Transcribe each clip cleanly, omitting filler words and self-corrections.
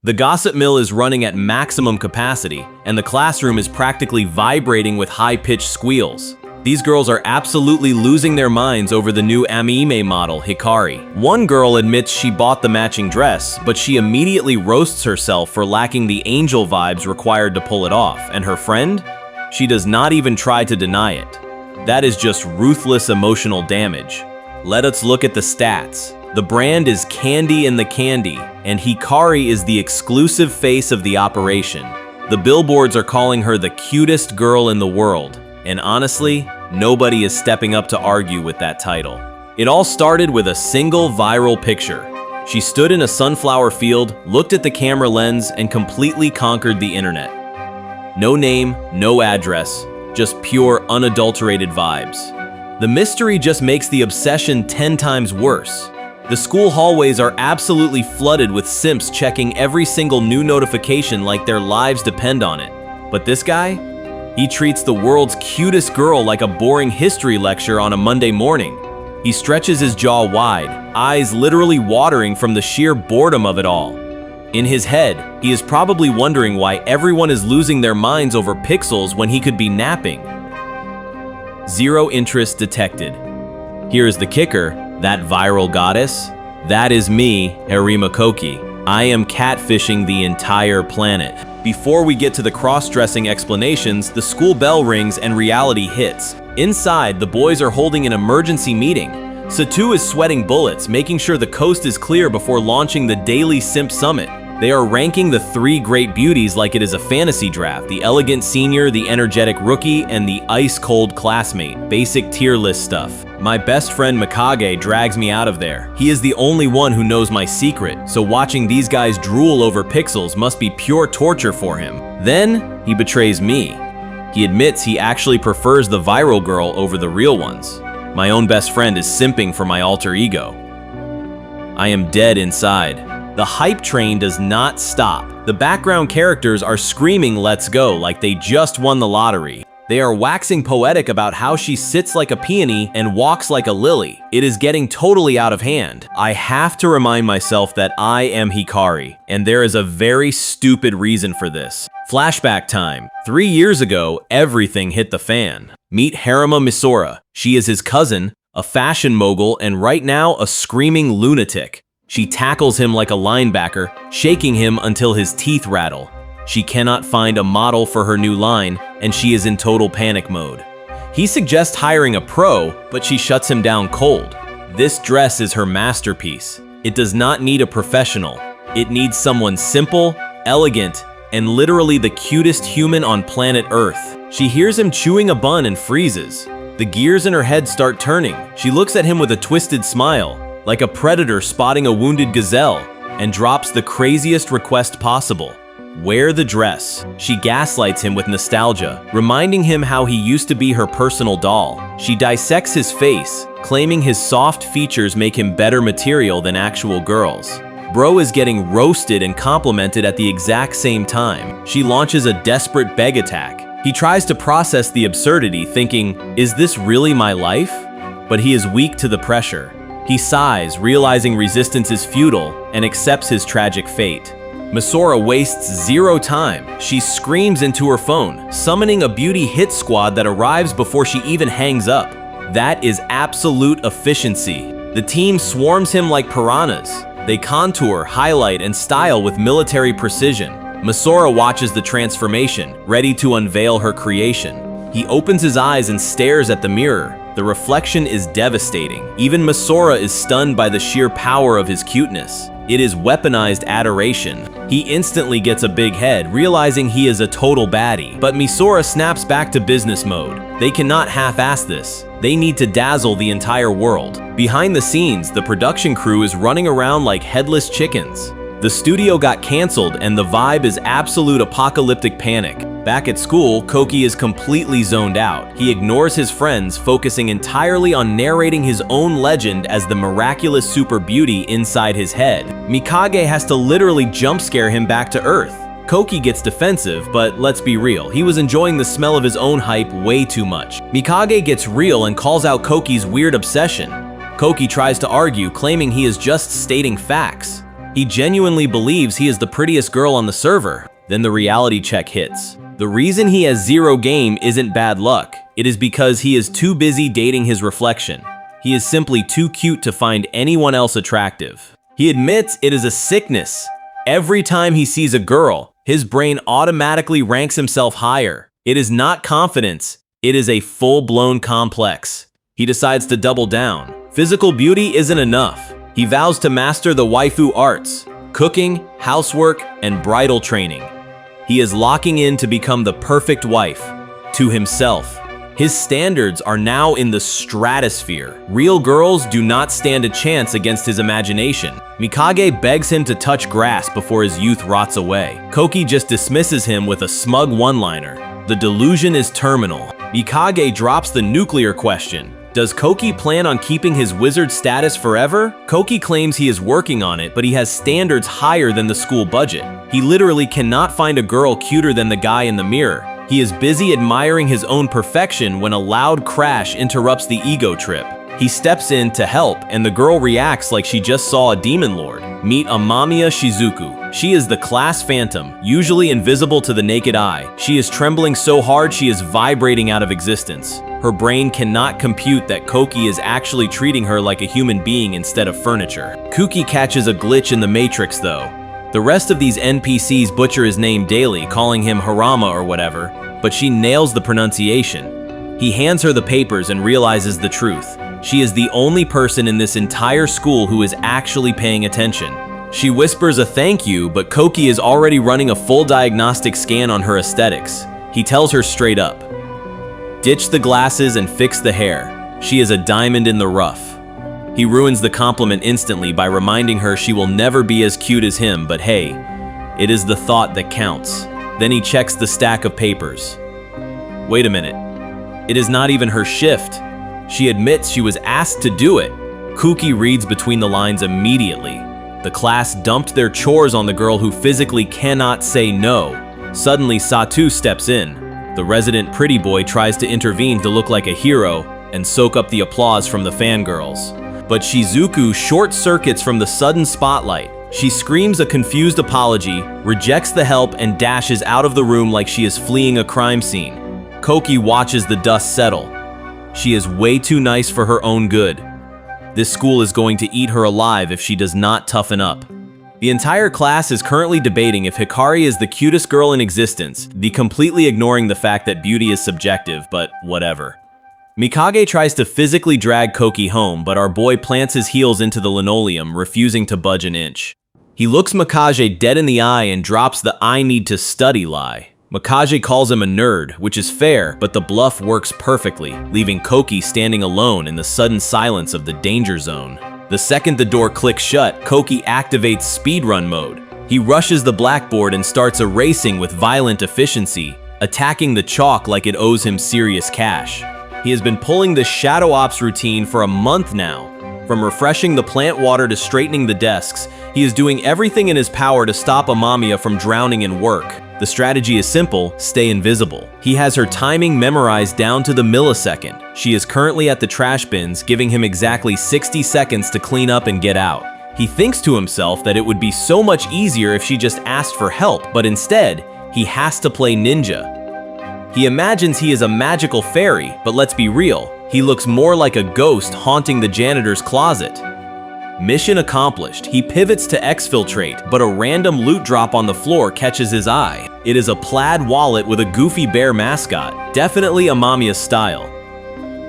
The gossip mill is running at maximum capacity, and the classroom is practically vibrating with high-pitched squeals. These girls are absolutely losing their minds over the new Amamiya model, Hikari. One girl admits she bought the matching dress, but she immediately roasts herself for lacking the angel vibes required to pull it off. And her friend? She does not even try to deny it. That is just ruthless emotional damage. Let us look at the stats. The brand is Candy in the Candy, and Hikari is the exclusive face of the operation. The billboards are calling her the cutest girl in the world, and honestly, nobody is stepping up to argue with that title. It all started with a single viral picture. She stood in a sunflower field, looked at the camera lens, and completely conquered the internet. No name, no address, just pure, unadulterated vibes. The mystery just makes the obsession 10 times worse. The school hallways are absolutely flooded with simps checking every single new notification like their lives depend on it. But this guy? He treats the world's cutest girl like a boring history lecture on a Monday morning. He stretches his jaw wide, eyes literally watering from the sheer boredom of it all. In his head, he is probably wondering why everyone is losing their minds over pixels when he could be napping. Zero interest detected. Here is the kicker. That viral goddess? That is me, Harima Koki. I am catfishing the entire planet. Before we get to the cross-dressing explanations, the school bell rings and reality hits. Inside, the boys are holding an emergency meeting. Satu is sweating bullets, making sure the coast is clear before launching the daily simp summit. They are ranking the 3 great beauties like it is a fantasy draft: the elegant senior, the energetic rookie, and the ice-cold classmate. Basic tier list stuff. My best friend Mikage drags me out of there. He is the only one who knows my secret, so watching these guys drool over pixels must be pure torture for him. Then, he betrays me. He admits he actually prefers the viral girl over the real ones. My own best friend is simping for my alter ego. I am dead inside. The hype train does not stop. The background characters are screaming "let's go" like they just won the lottery. They are waxing poetic about how she sits like a peony and walks like a lily. It is getting totally out of hand. I have to remind myself that I am Hikari, and there is a very stupid reason for this. Flashback time. 3 years ago, everything hit the fan. Meet Harima Misora. She is his cousin, a fashion mogul, and right now a screaming lunatic. She tackles him like a linebacker, shaking him until his teeth rattle. She cannot find a model for her new line, and she is in total panic mode. He suggests hiring a pro, but she shuts him down cold. This dress is her masterpiece. It does not need a professional. It needs someone simple, elegant, and literally the cutest human on planet Earth. She hears him chewing a bun and freezes. The gears in her head start turning. She looks at him with a twisted smile, like a predator spotting a wounded gazelle, and drops the craziest request possible. Wear the dress. She gaslights him with nostalgia, reminding him how he used to be her personal doll. She dissects his face, claiming his soft features make him better material than actual girls. Bro is getting roasted and complimented at the exact same time. She launches a desperate beg attack. He tries to process the absurdity, thinking, is this really my life? But he is weak to the pressure. He sighs, realizing resistance is futile, and accepts his tragic fate. Misora wastes zero time. She screams into her phone, summoning a beauty hit squad that arrives before she even hangs up. That is absolute efficiency. The team swarms him like piranhas. They contour, highlight, and style with military precision. Misora watches the transformation, ready to unveil her creation. He opens his eyes and stares at the mirror. The reflection is devastating. Even Misora is stunned by the sheer power of his cuteness. It is weaponized adoration. He instantly gets a big head, realizing he is a total baddie. But Misora snaps back to business mode. They cannot half-ass this. They need to dazzle the entire world. Behind the scenes, the production crew is running around like headless chickens. The studio got canceled and the vibe is absolute apocalyptic panic. Back at school, Koki is completely zoned out. He ignores his friends, focusing entirely on narrating his own legend as the miraculous super beauty inside his head. Mikage has to literally jump scare him back to Earth. Koki gets defensive, but let's be real, he was enjoying the smell of his own hype way too much. Mikage gets real and calls out Koki's weird obsession. Koki tries to argue, claiming he is just stating facts. He genuinely believes he is the prettiest girl on the server. Then the reality check hits. The reason he has zero game isn't bad luck. It is because he is too busy dating his reflection. He is simply too cute to find anyone else attractive. He admits it is a sickness. Every time he sees a girl, his brain automatically ranks himself higher. It is not confidence, it is a full-blown complex. He decides to double down. Physical beauty isn't enough. He vows to master the waifu arts, cooking, housework, and bridal training. He is locking in to become the perfect wife, to himself. His standards are now in the stratosphere. Real girls do not stand a chance against his imagination. Mikage begs him to touch grass before his youth rots away. Koki just dismisses him with a smug one-liner. The delusion is terminal. Mikage drops the nuclear question. Does Koki plan on keeping his wizard status forever? Koki claims he is working on it, but he has standards higher than the school budget. He literally cannot find a girl cuter than the guy in the mirror. He is busy admiring his own perfection when a loud crash interrupts the ego trip. He steps in to help, and the girl reacts like she just saw a demon lord. Meet Amamiya-Shizuku. She is the class phantom, usually invisible to the naked eye. She is trembling so hard she is vibrating out of existence. Her brain cannot compute that Koki is actually treating her like a human being instead of furniture. Kuki catches a glitch in the Matrix though. The rest of these NPCs butcher his name daily, calling him Harama or whatever, but she nails the pronunciation. He hands her the papers and realizes the truth. She is the only person in this entire school who is actually paying attention. She whispers a thank you, but Koki is already running a full diagnostic scan on her aesthetics. He tells her straight up, ditch the glasses and fix the hair. She is a diamond in the rough. He ruins the compliment instantly by reminding her she will never be as cute as him, but hey, it is the thought that counts. Then he checks the stack of papers. Wait a minute. It is not even her shift. She admits she was asked to do it. Kuki reads between the lines immediately. The class dumped their chores on the girl who physically cannot say no. Suddenly, Satu steps in. The resident pretty boy tries to intervene to look like a hero and soak up the applause from the fangirls. But Shizuku short-circuits from the sudden spotlight. She screams a confused apology, rejects the help, and dashes out of the room like she is fleeing a crime scene. Koki watches the dust settle. She is way too nice for her own good. This school is going to eat her alive if she does not toughen up. The entire class is currently debating if Hikari is the cutest girl in existence, completely ignoring the fact that beauty is subjective, but whatever. Mikage tries to physically drag Koki home, but our boy plants his heels into the linoleum, refusing to budge an inch. He looks Mikage dead in the eye and drops the "I need to study" lie. Mikage calls him a nerd, which is fair, but the bluff works perfectly, leaving Koki standing alone in the sudden silence of the danger zone. The second the door clicks shut, Koki activates speedrun mode. He rushes the blackboard and starts erasing with violent efficiency, attacking the chalk like it owes him serious cash. He has been pulling this shadow ops routine for a month now. From refreshing the plant water to straightening the desks, he is doing everything in his power to stop Amamiya from drowning in work. The strategy is simple: stay invisible. He has her timing memorized down to the millisecond. She is currently at the trash bins, giving him exactly 60 seconds to clean up and get out. He thinks to himself that it would be so much easier if she just asked for help, but instead, he has to play ninja. He imagines he is a magical fairy, but let's be real, he looks more like a ghost haunting the janitor's closet. Mission accomplished. He pivots to exfiltrate, but a random loot drop on the floor catches his eye. It is a plaid wallet with a goofy bear mascot, definitely Amamiya's style.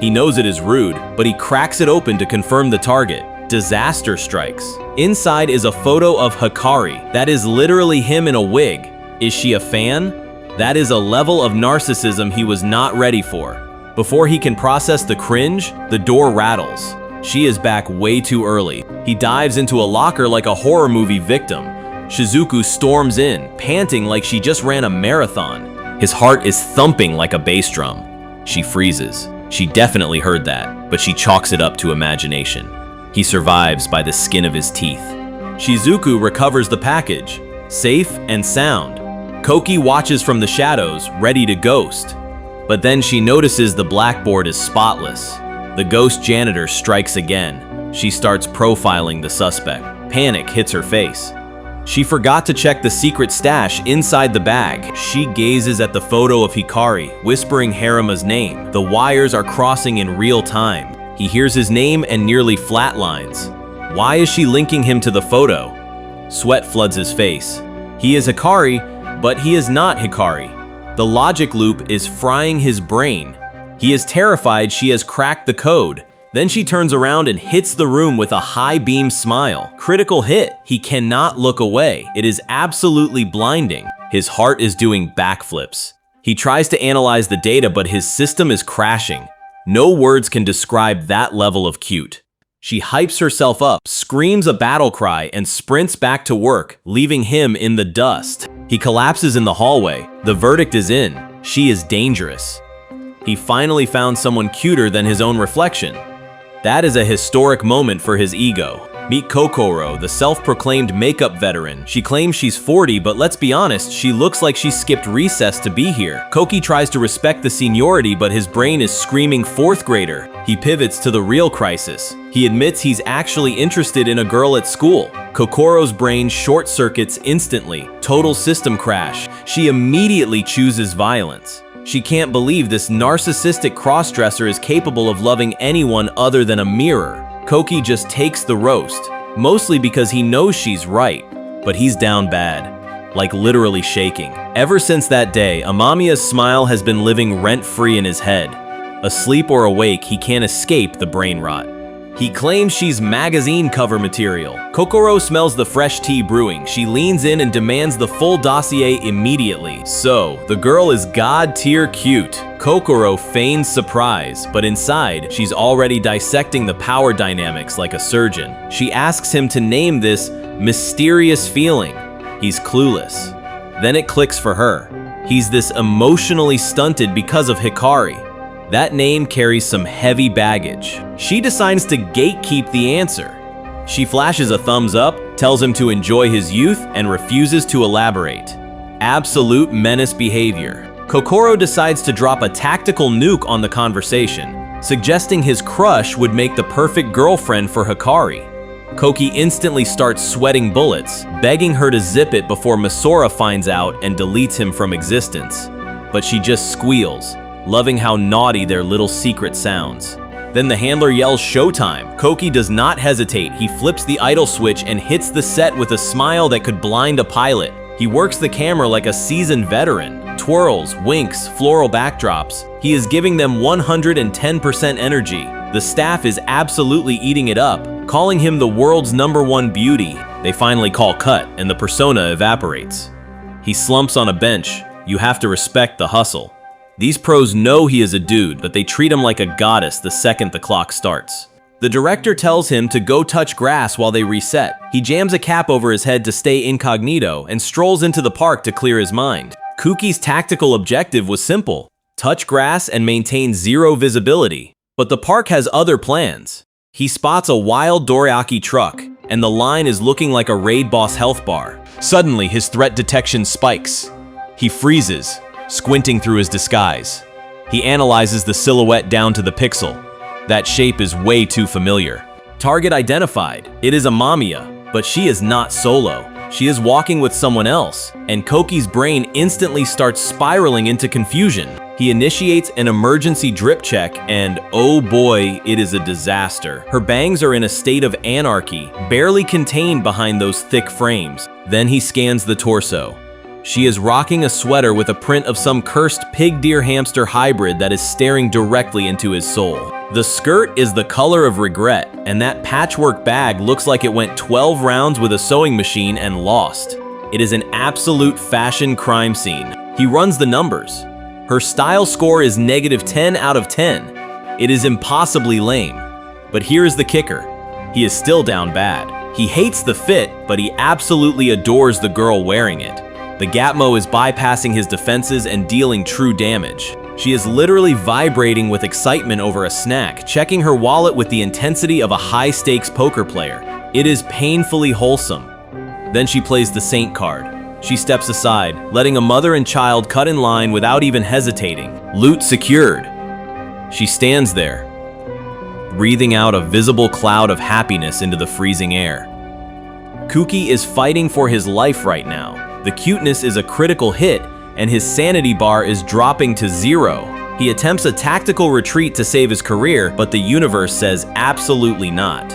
He knows it is rude, but he cracks it open to confirm the target. Disaster strikes. Inside is a photo of Hikari. That is literally him in a wig. Is she a fan? That is a level of narcissism he was not ready for. Before he can process the cringe, the door rattles. She is back way too early. He dives into a locker like a horror movie victim. Shizuku storms in, panting like she just ran a marathon. His heart is thumping like a bass drum. She freezes. She definitely heard that, but she chalks it up to imagination. He survives by the skin of his teeth. Shizuku recovers the package, safe and sound. Koki watches from the shadows, ready to ghost. But then she notices the blackboard is spotless. The ghost janitor strikes again. She starts profiling the suspect. Panic hits her face. She forgot to check the secret stash inside the bag. She gazes at the photo of Hikari, whispering Harema's name. The wires are crossing in real time. He hears his name and nearly flatlines. Why is she linking him to the photo? Sweat floods his face. He is Hikari, but he is not Hikari. The logic loop is frying his brain. He is terrified she has cracked the code. Then she turns around and hits the room with a high beam smile. Critical hit. He cannot look away. It is absolutely blinding. His heart is doing backflips. He tries to analyze the data, but his system is crashing. No words can describe that level of cute. She hypes herself up, screams a battle cry, and sprints back to work, leaving him in the dust. He collapses in the hallway. The verdict is in. She is dangerous. He finally found someone cuter than his own reflection. That is a historic moment for his ego. Meet Kokoro, the self-proclaimed makeup veteran. She claims she's 40, but let's be honest, she looks like she skipped recess to be here. Koki tries to respect the seniority, but his brain is screaming 4th grader. He pivots to the real crisis. He admits he's actually interested in a girl at school. Kokoro's brain short-circuits instantly. Total system crash. She immediately chooses violence. She can't believe this narcissistic crossdresser is capable of loving anyone other than a mirror. Koki just takes the roast, mostly because he knows she's right, but he's down bad, like literally shaking. Ever since that day, Amamiya's smile has been living rent-free in his head. Asleep or awake, he can't escape the brain rot. He claims she's magazine cover material. Kokoro smells the fresh tea brewing. She leans in and demands the full dossier immediately. So, the girl is god-tier cute. Kokoro feigns surprise, but inside, she's already dissecting the power dynamics like a surgeon. She asks him to name this mysterious feeling. He's clueless. Then it clicks for her. He's this emotionally stunted because of Hikari. That name carries some heavy baggage. She decides to gatekeep the answer. She flashes a thumbs up, tells him to enjoy his youth, and refuses to elaborate. Absolute menace behavior. Kokoro decides to drop a tactical nuke on the conversation, suggesting his crush would make the perfect girlfriend for Hikari. Koki instantly starts sweating bullets, begging her to zip it before Masora finds out and deletes him from existence. But she just squeals, loving how naughty their little secret sounds. Then the handler yells showtime. Koki does not hesitate. He flips the idle switch and hits the set with a smile that could blind a pilot. He works the camera like a seasoned veteran. Twirls, winks, floral backdrops. He is giving them 110% energy. The staff is absolutely eating it up, calling him the world's #1 beauty. They finally call cut and the persona evaporates. He slumps on a bench. You have to respect the hustle. These pros know he is a dude, but they treat him like a goddess the second the clock starts. The director tells him to go touch grass while they reset. He jams a cap over his head to stay incognito and strolls into the park to clear his mind. Kuki's tactical objective was simple: touch grass and maintain 0 visibility. But the park has other plans. He spots a wild dorayaki truck, and the line is looking like a raid boss health bar. Suddenly, his threat detection spikes. He freezes, squinting through his disguise. He analyzes the silhouette down to the pixel. That shape is way too familiar. Target identified. It is Amamiya, but she is not solo. She is walking with someone else, and Koki's brain instantly starts spiraling into confusion. He initiates an emergency drip check, and oh boy, it is a disaster. Her bangs are in a state of anarchy, barely contained behind those thick frames. Then he scans the torso. She is rocking a sweater with a print of some cursed pig-deer-hamster hybrid that is staring directly into his soul. The skirt is the color of regret, and that patchwork bag looks like it went 12 rounds with a sewing machine and lost. It is an absolute fashion crime scene. He runs the numbers. Her style score is -10 out of 10. It is impossibly lame. But here is the kicker. He is still down bad. He hates the fit, but he absolutely adores the girl wearing it. The Gatmo is bypassing his defenses and dealing true damage. She is literally vibrating with excitement over a snack, checking her wallet with the intensity of a high-stakes poker player. It is painfully wholesome. Then she plays the Saint card. She steps aside, letting a mother and child cut in line without even hesitating. Loot secured. She stands there, breathing out a visible cloud of happiness into the freezing air. Kuki is fighting for his life right now. The cuteness is a critical hit, and his sanity bar is dropping to 0. He attempts a tactical retreat to save his career, but the universe says absolutely not.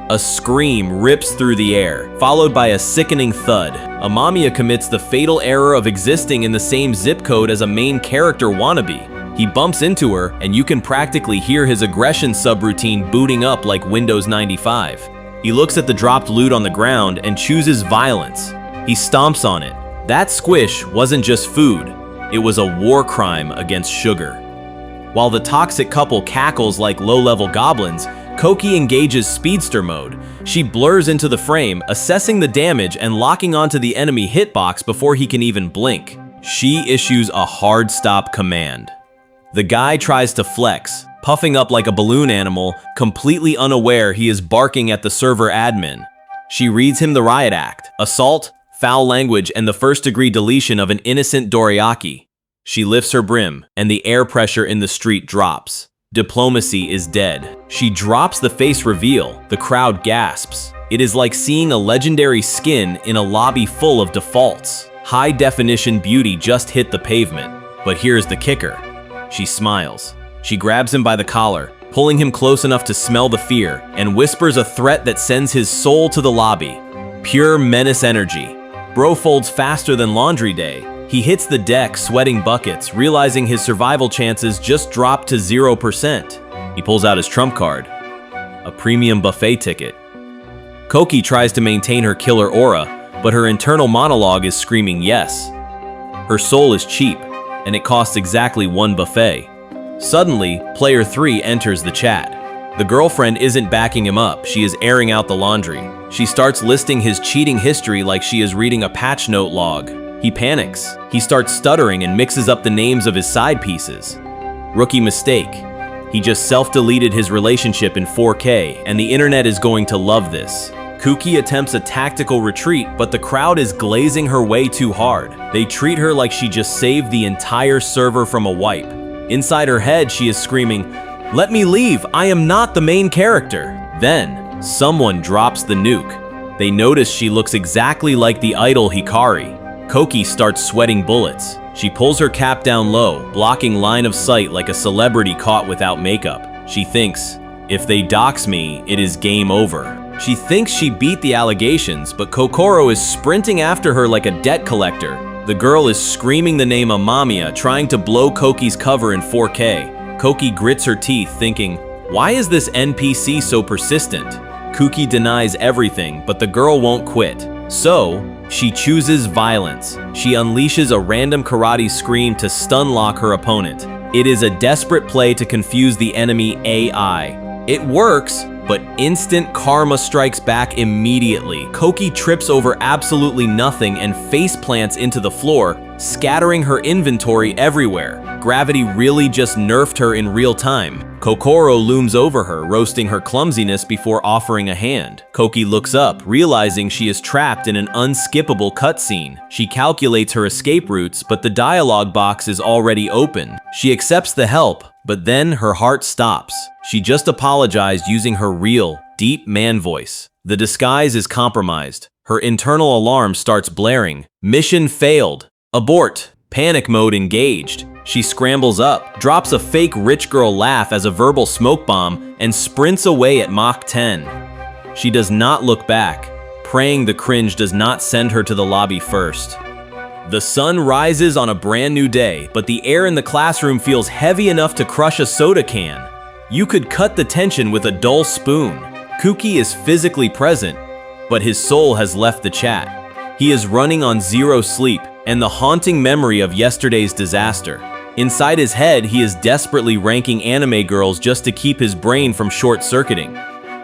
A scream rips through the air, followed by a sickening thud. Amamiya commits the fatal error of existing in the same zip code as a main character wannabe. He bumps into her, and you can practically hear his aggression subroutine booting up like Windows 95. He looks at the dropped loot on the ground and chooses violence. He stomps on it. That squish wasn't just food, it was a war crime against sugar. While the toxic couple cackles like low-level goblins, Koki engages speedster mode. She blurs into the frame, assessing the damage and locking onto the enemy hitbox before he can even blink. She issues a hard stop command. The guy tries to flex, puffing up like a balloon animal, completely unaware he is barking at the server admin. She reads him the riot act: assault, foul language, and the first-degree deletion of an innocent Doriaki. She lifts her brim, and the air pressure in the street drops. Diplomacy is dead. She drops the face reveal. The crowd gasps. It is like seeing a legendary skin in a lobby full of defaults. High-definition beauty just hit the pavement. But here's the kicker. She smiles. She grabs him by the collar, pulling him close enough to smell the fear, and whispers a threat that sends his soul to the lobby. Pure menace energy. Bro folds faster than laundry day. He hits the deck, sweating buckets, realizing his survival chances just dropped to 0%. He pulls out his trump card. A premium buffet ticket. Koki tries to maintain her killer aura, but her internal monologue is screaming yes. Her soul is cheap, and it costs exactly 1 buffet. Suddenly, player 3 enters the chat. The girlfriend isn't backing him up, she is airing out the laundry. She starts listing his cheating history like she is reading a patch note log. He panics. He starts stuttering and mixes up the names of his side pieces. Rookie mistake. He just self-deleted his relationship in 4K, and the internet is going to love this. Kuki attempts a tactical retreat, but the crowd is glazing her way too hard. They treat her like she just saved the entire server from a wipe. Inside her head, she is screaming, "Let me leave, I am not the main character." Then, someone drops the nuke. They notice she looks exactly like the idol Hikari. Koki starts sweating bullets. She pulls her cap down low, blocking line of sight like a celebrity caught without makeup. She thinks, if they dox me, it is game over. She thinks she beat the allegations, but Kokoro is sprinting after her like a debt collector. The girl is screaming the name Amamiya, trying to blow Koki's cover in 4K. Koki grits her teeth, thinking, why is this NPC so persistent? Kuki denies everything, but the girl won't quit. So, she chooses violence. She unleashes a random karate scream to stun-lock her opponent. It is a desperate play to confuse the enemy AI. It works, but instant karma strikes back immediately. Koki trips over absolutely nothing and face plants into the floor, scattering her inventory everywhere. Gravity really just nerfed her in real time. Kokoro looms over her, roasting her clumsiness before offering a hand. Koki looks up, realizing she is trapped in an unskippable cutscene. She calculates her escape routes, but the dialogue box is already open. She accepts the help, but then her heart stops. She just apologized using her real, deep man voice. The disguise is compromised. Her internal alarm starts blaring. Mission failed. Abort. Panic mode engaged. She scrambles up, drops a fake rich girl laugh as a verbal smoke bomb, and sprints away at Mach 10. She does not look back, praying the cringe does not send her to the lobby first. The sun rises on a brand new day, but the air in the classroom feels heavy enough to crush a soda can. You could cut the tension with a dull spoon. Kuki is physically present, but his soul has left the chat. He is running on 0 sleep and the haunting memory of yesterday's disaster. Inside his head, he is desperately ranking anime girls just to keep his brain from short-circuiting.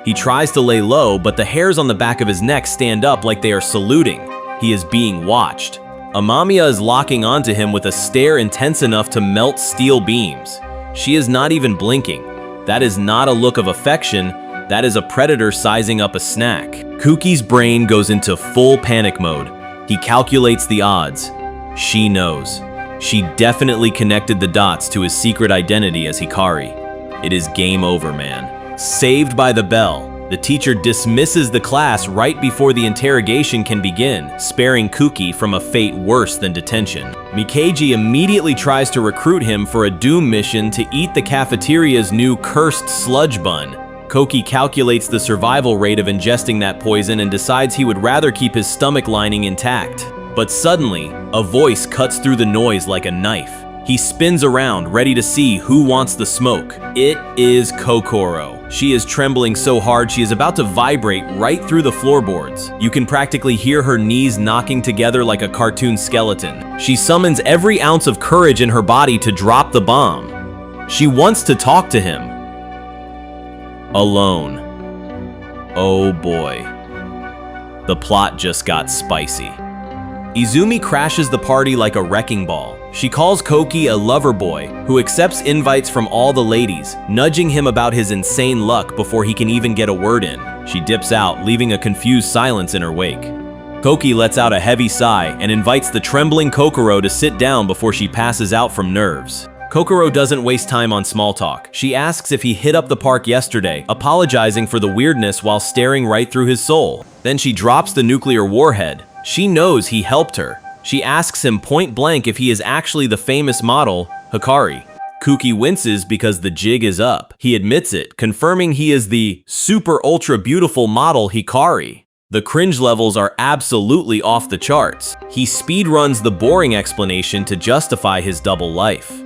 He tries to lay low, but the hairs on the back of his neck stand up like they are saluting. He is being watched. Amamiya is locking onto him with a stare intense enough to melt steel beams. She is not even blinking. That is not a look of affection, that is a predator sizing up a snack. Kuki's brain goes into full panic mode. He calculates the odds. She knows. She definitely connected the dots to his secret identity as Hikari. It is game over, man. Saved by the bell. The teacher dismisses the class right before the interrogation can begin, sparing Kuki from a fate worse than detention. Mikeiji immediately tries to recruit him for a doom mission to eat the cafeteria's new cursed sludge bun. Koki calculates the survival rate of ingesting that poison and decides he would rather keep his stomach lining intact. But suddenly, a voice cuts through the noise like a knife. He spins around, ready to see who wants the smoke. It is Kokoro. She is trembling so hard she is about to vibrate right through the floorboards. You can practically hear her knees knocking together like a cartoon skeleton. She summons every ounce of courage in her body to drop the bomb. She wants to talk to him. Alone. Oh boy. The plot just got spicy. Izumi crashes the party like a wrecking ball. She calls Koki a lover boy who accepts invites from all the ladies, nudging him about his insane luck before he can even get a word in. She dips out, leaving a confused silence in her wake. Koki lets out a heavy sigh and invites the trembling Kokoro to sit down before she passes out from nerves. Kokoro doesn't waste time on small talk. She asks if he hit up the park yesterday, apologizing for the weirdness while staring right through his soul. Then she drops the nuclear warhead. She knows he helped her. She asks him point blank if he is actually the famous model, Hikari. Kuki winces because the jig is up. He admits it, confirming he is the super ultra beautiful model Hikari. The cringe levels are absolutely off the charts. He speedruns the boring explanation to justify his double life.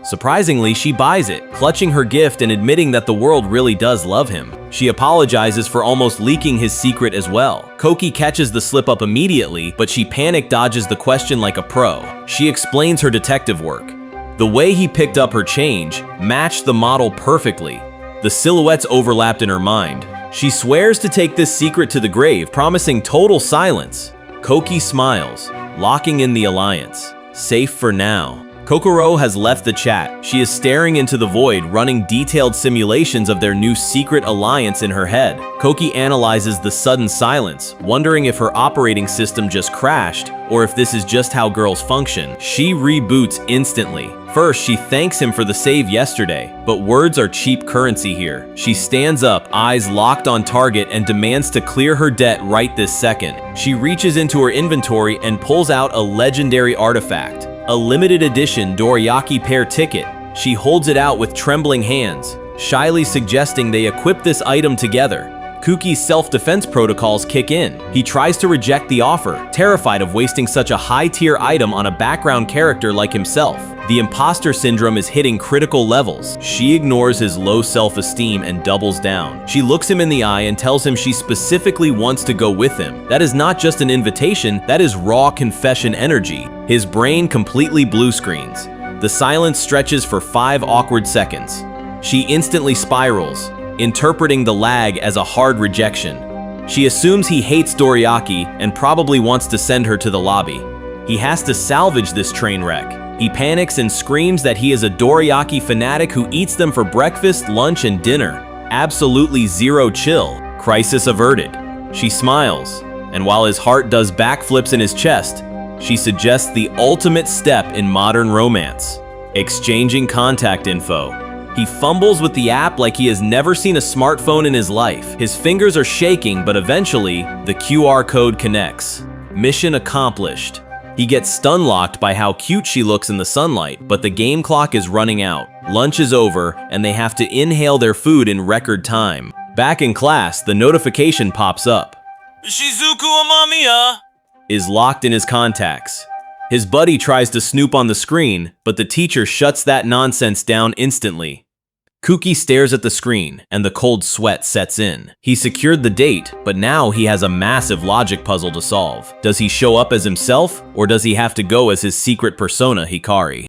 Surprisingly, she buys it, clutching her gift and admitting that the world really does love him. She apologizes for almost leaking his secret as well. Koki catches the slip-up immediately, but she panic dodges the question like a pro. She explains her detective work. The way he picked up her change matched the model perfectly. The silhouettes overlapped in her mind. She swears to take this secret to the grave, promising total silence. Koki smiles, locking in the alliance. Safe for now. Kokoro has left the chat. She is staring into the void, running detailed simulations of their new secret alliance in her head. Koki analyzes the sudden silence, wondering if her operating system just crashed or if this is just how girls function. She reboots instantly. First, she thanks him for the save yesterday, but words are cheap currency here. She stands up, eyes locked on target, and demands to clear her debt right this second. She reaches into her inventory and pulls out a legendary artifact. A limited edition Dorayaki pair ticket. She holds it out with trembling hands, shyly suggesting they equip this item together. Kuki's self-defense protocols kick in. He tries to reject the offer, terrified of wasting such a high-tier item on a background character like himself. The imposter syndrome is hitting critical levels. She ignores his low self-esteem and doubles down. She looks him in the eye and tells him she specifically wants to go with him. That is not just an invitation, that is raw confession energy. His brain completely blue screens. The silence stretches for 5 awkward seconds. She instantly spirals, interpreting the lag as a hard rejection. She assumes he hates Dorayaki and probably wants to send her to the lobby. He has to salvage this train wreck. He panics and screams that he is a Dorayaki fanatic who eats them for breakfast, lunch, and dinner. Absolutely zero chill. Crisis averted. She smiles, and while his heart does backflips in his chest, she suggests the ultimate step in modern romance: exchanging contact info. He fumbles with the app like he has never seen a smartphone in his life. His fingers are shaking, but eventually, the QR code connects. Mission accomplished. He gets stun-locked by how cute she looks in the sunlight, but the game clock is running out. Lunch is over, and they have to inhale their food in record time. Back in class, the notification pops up. Shizuku Amamiya is locked in his contacts. His buddy tries to snoop on the screen, but the teacher shuts that nonsense down instantly. Kuki stares at the screen, and the cold sweat sets in. He secured the date, but now he has a massive logic puzzle to solve. Does he show up as himself, or does he have to go as his secret persona, Hikari?